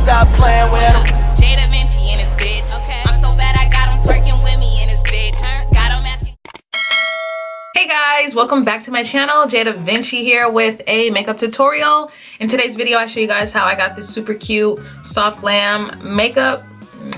stop playing with him. Jadavinci in his bitch. Okay. I'm so bad I got him twerking with me in his bitch. Got him asking. Hey guys, welcome back to my channel. Jadavinci here with a makeup tutorial. In today's video, I show you guys how I got this super cute soft glam makeup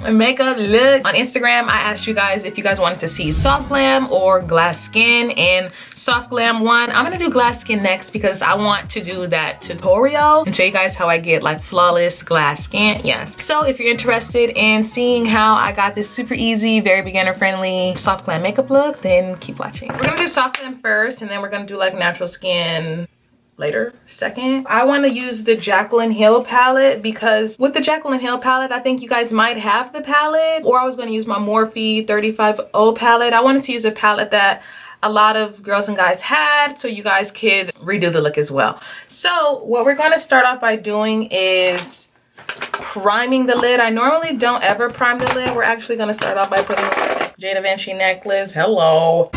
look. On Instagram, I asked you guys if you guys wanted to see soft glam or glass skin, and soft glam won. I'm gonna do glass skin next because I want to do that tutorial and show you guys how I get like flawless glass skin. Yes, so if you're interested in seeing how I got this super easy, very beginner friendly soft glam makeup look, then keep watching. We're gonna do soft glam first, and then we're gonna do like natural skin later, second. I want to use the Jaclyn Hill palette because with the Jaclyn Hill palette, I think you guys might have the palette, or I was going to use my Morphe 35O palette. I wanted to use a palette that a lot of girls and guys had, so you guys could redo the look as well. So what we're going to start off by doing is priming the lid. I normally don't ever prime the lid. We're actually going to start off by putting a Jadavinci necklace. Hello.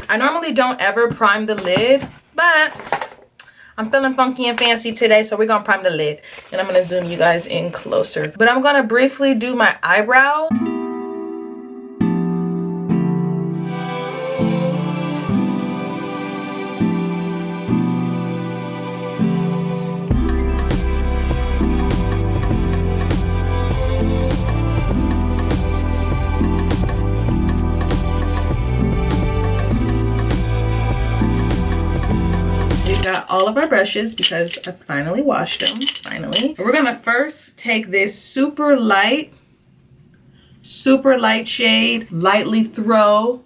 I normally don't ever prime the lid, but I'm feeling funky and fancy today, so we're gonna prime the lid. And I'm gonna zoom you guys in closer. But I'm gonna briefly do my eyebrow. Got all of our brushes because I finally washed them, finally. We're gonna first take this super light shade, lightly throw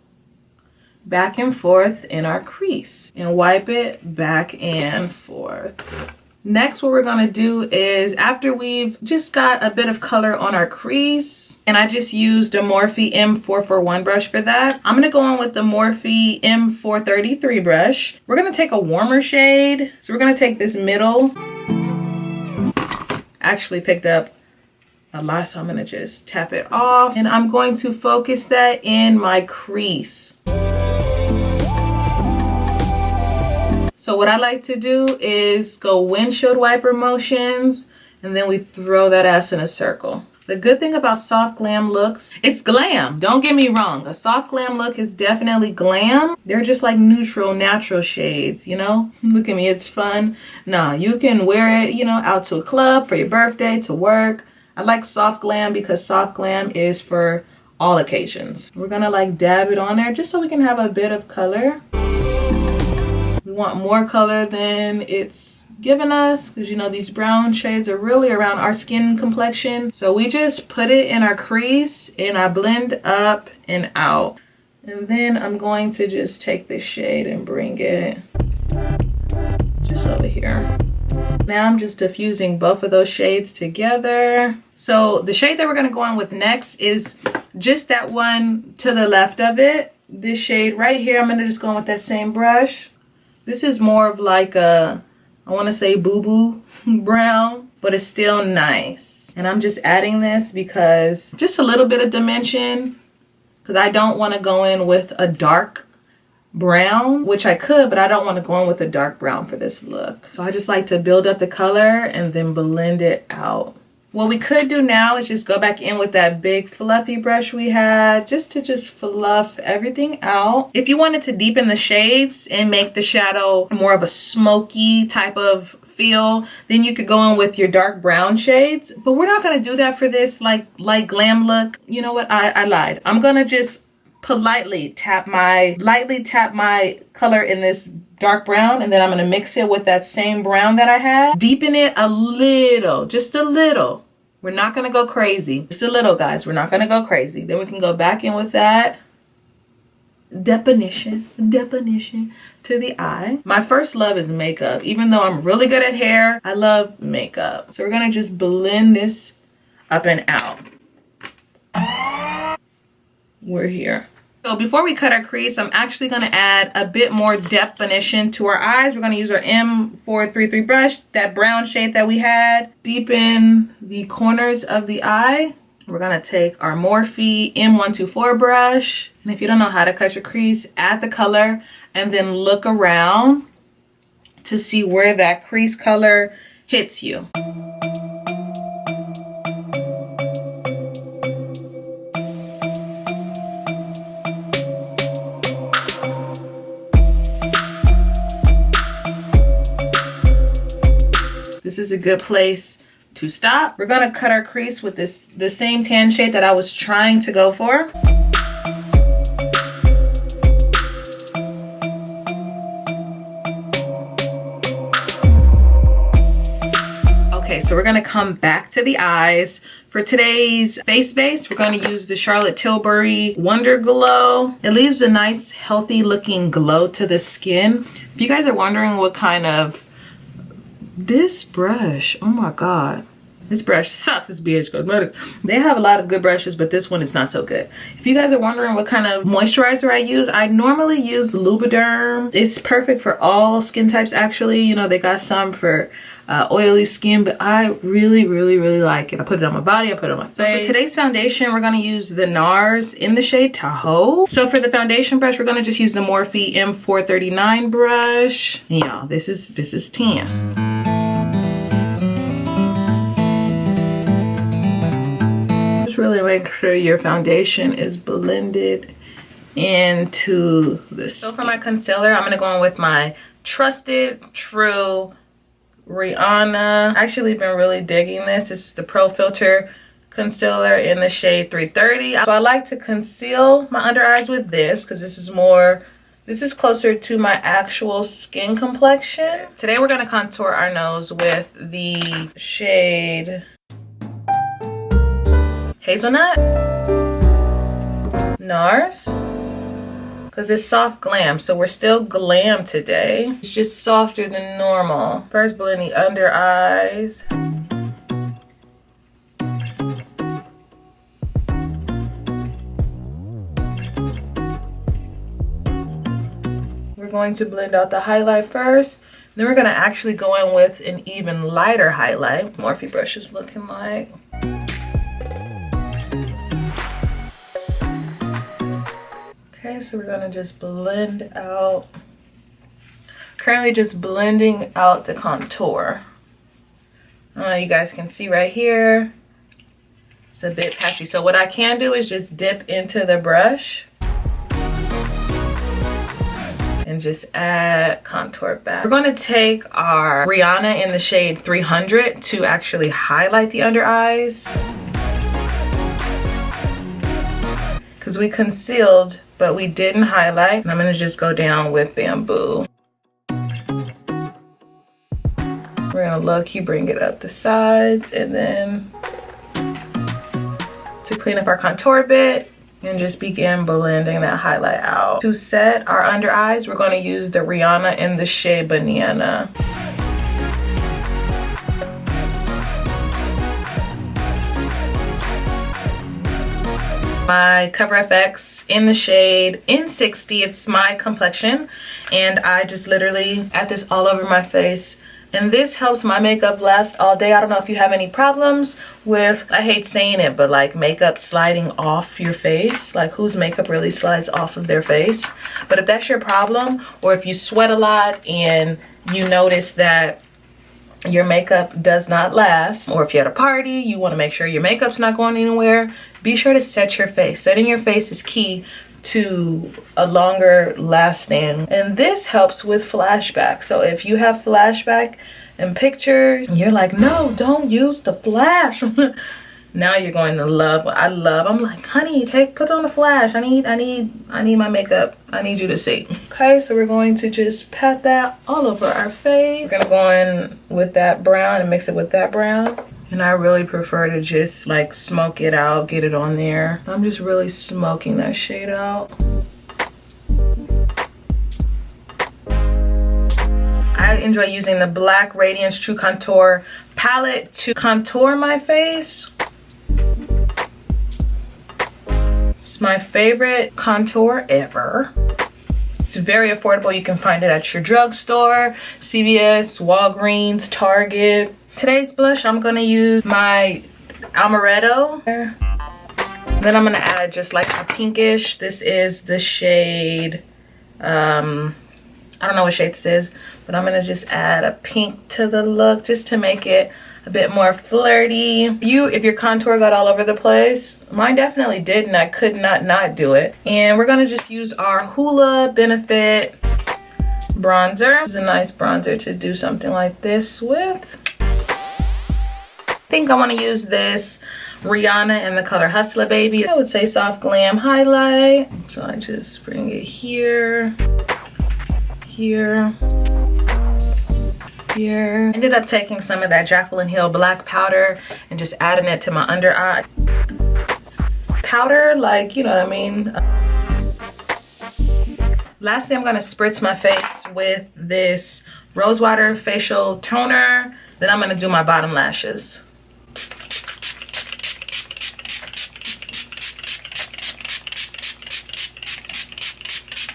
back and forth in our crease and wipe it back and forth. Next, what we're gonna do is, after we've just got a bit of color on our crease, and I just used a Morphe M441 brush for that, I'm gonna go in with the Morphe M433 brush. We're gonna take a warmer shade. So we're gonna take this middle. Actually picked up a lot, so I'm gonna just tap it off. And I'm going to focus that in my crease. So what I like to do is go windshield wiper motions, and then we throw that ass in a circle. The good thing about soft glam looks, it's glam. Don't get me wrong. A soft glam look is definitely glam. They're just like neutral, natural shades, you know? Look at me, it's fun. Nah, you can wear it, you know, out to a club, for your birthday, to work. I like soft glam because soft glam is for all occasions. We're gonna like dab it on there just so we can have a bit of color. We want more color than it's given us because, you know, these brown shades are really around our skin complexion. So we just put it in our crease and I blend up and out. And then I'm going to just take this shade and bring it just over here. Now I'm just diffusing both of those shades together. So the shade that we're going to go in with next is just that one to the left of it. This shade right here, I'm going to just go in with that same brush. This is more of like a, I want to say boo-boo brown, but it's still nice. And I'm just adding this because just a little bit of dimension, because I don't want to go in with a dark brown, which I could, but I don't want to go in with a dark brown for this look. So I just like to build up the color and then blend it out. What we could do now is just go back in with that big fluffy brush we had just to fluff everything out. If you wanted to deepen the shades and make the shadow more of a smoky type of feel, then you could go in with your dark brown shades. But we're not going to do that for this like glam look. You know what? I lied. I'm going to just lightly tap my color in this dark brown, and then I'm going to mix it with that same brown that I had. Deepen it a little, just a little. We're not going to go crazy. Just a little, guys. We're not going to go crazy. Then we can go back in with that definition to the eye. My first love is makeup. Even though I'm really good at hair, I love makeup. So we're going to just blend this up and out. We're here. So before we cut our crease, I'm actually going to add a bit more definition to our eyes. We're going to use our M433 brush, that brown shade that we had. Deepen the corners of the eye. We're going to take our Morphe M124 brush. And if you don't know how to cut your crease, add the color and then look around to see where that crease color hits you. is a good place to stop. We're gonna cut our crease with the same tan shade that I was trying to go for. Okay, so we're gonna come back to the eyes. For today's face base, we're gonna use the Charlotte Tilbury Wonder Glow. It leaves a nice, healthy looking glow to the skin. If you guys are wondering what kind of, this brush, oh my God. This brush sucks, it's BH Cosmetics. They have a lot of good brushes, but this one is not so good. If you guys are wondering what kind of moisturizer I use, I normally use Lubriderm. It's perfect for all skin types actually. You know, they got some for oily skin, but I really like it. I put it on my body, I put it on my face. So for today's foundation, we're gonna use the Nars in the shade Tahoe. So for the foundation brush, we're gonna just use the Morphe M439 brush. Yeah, this is tan. Just really make sure your foundation is blended into the skin. So for my concealer, I'm gonna go in with my trusted True Rihanna. I actually been really digging this. This is the Pro Filter concealer in the shade 330. So I like to conceal my under eyes with this because this is closer to my actual skin complexion. Today we're gonna contour our nose with the shade Hazelnut, Nars, because it's soft glam, so we're still glam today. It's just softer than normal. First blend the under eyes. We're going to blend out the highlight first. Then we're gonna actually go in with an even lighter highlight. Morphe brush is looking like. Okay, so we're gonna just blend out. Currently just blending out the contour. I don't know, you guys can see right here. It's a bit patchy. So what I can do is just dip into the brush and just add contour back. We're gonna take our Rihanna in the shade 300 to actually highlight the under eyes. Because we concealed, but we didn't highlight. And I'm gonna just go down with Bamboo. We're gonna low-key bring it up the sides, and then to clean up our contour a bit and just begin blending that highlight out. To set our under eyes, we're gonna use the Rihanna in the shade Banana. My Cover FX in the shade N60. It's my complexion, and I just literally add this all over my face, and this helps my makeup last all day. I don't know if you have any problems with, I hate saying it, but like makeup sliding off your face. Like, whose makeup really slides off of their face? But if that's your problem, or if you sweat a lot and you notice that your makeup does not last, or if you're at a party, you want to make sure your makeup's not going anywhere, be sure to set your face. Setting your face is key to a longer lasting, and this helps with flashback. So if you have flashback in pictures, you're like, no, don't use the flash. Now you're going to love what I'm like, honey, put on the flash. I need my makeup. I need you to see. Okay, so we're going to just pat that all over our face. We're gonna go in with that brown and mix it with that brown. And I really prefer to just like smoke it out, get it on there. I'm just really smoking that shade out. I enjoy using the Black Radiance True Contour palette to contour my face. It's my favorite contour ever. It's very affordable. You can find it at your drugstore, CVS, Walgreens, Target. Today's blush, I'm gonna use my Amaretto. Then I'm gonna add just like a pinkish. This is the shade, I don't know what shade this is, but I'm gonna just add a pink to the look just to make it a bit more flirty. If your contour got all over the place, mine definitely did, and I could not do it. And we're gonna just use our Hoola Benefit bronzer. This is a nice bronzer to do something like this with. think I want to use this Rihanna in the color Hustla Baby. I would say Soft Glam highlight. So I just bring it here, here, here. Ended up taking some of that Jaclyn Hill black powder and just adding it to my under eye. Powder, like, you know what I mean. Lastly, I'm gonna spritz my face with this Rosewater facial toner. Then I'm gonna do my bottom lashes.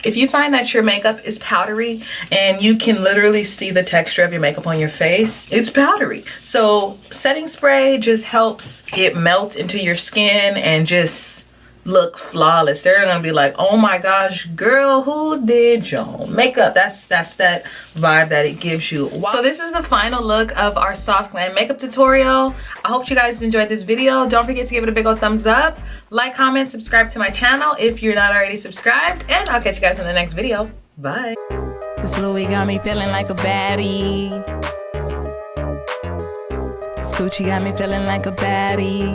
If you find that your makeup is powdery and you can literally see the texture of your makeup on your face, it's powdery. So setting spray just helps it melt into your skin and just look flawless. They're gonna be like, oh my gosh, girl, who did your makeup? That's that vibe that it gives you. Wow. So this is the final look of our Soft Glam makeup tutorial. I hope you guys enjoyed this video. Don't forget to give it a big old thumbs up. Like, comment, subscribe to my channel if you're not already subscribed, and I'll catch you guys in the next video. Bye. This Louis got me feeling like a baddie. This Gucci got me feeling like a baddie.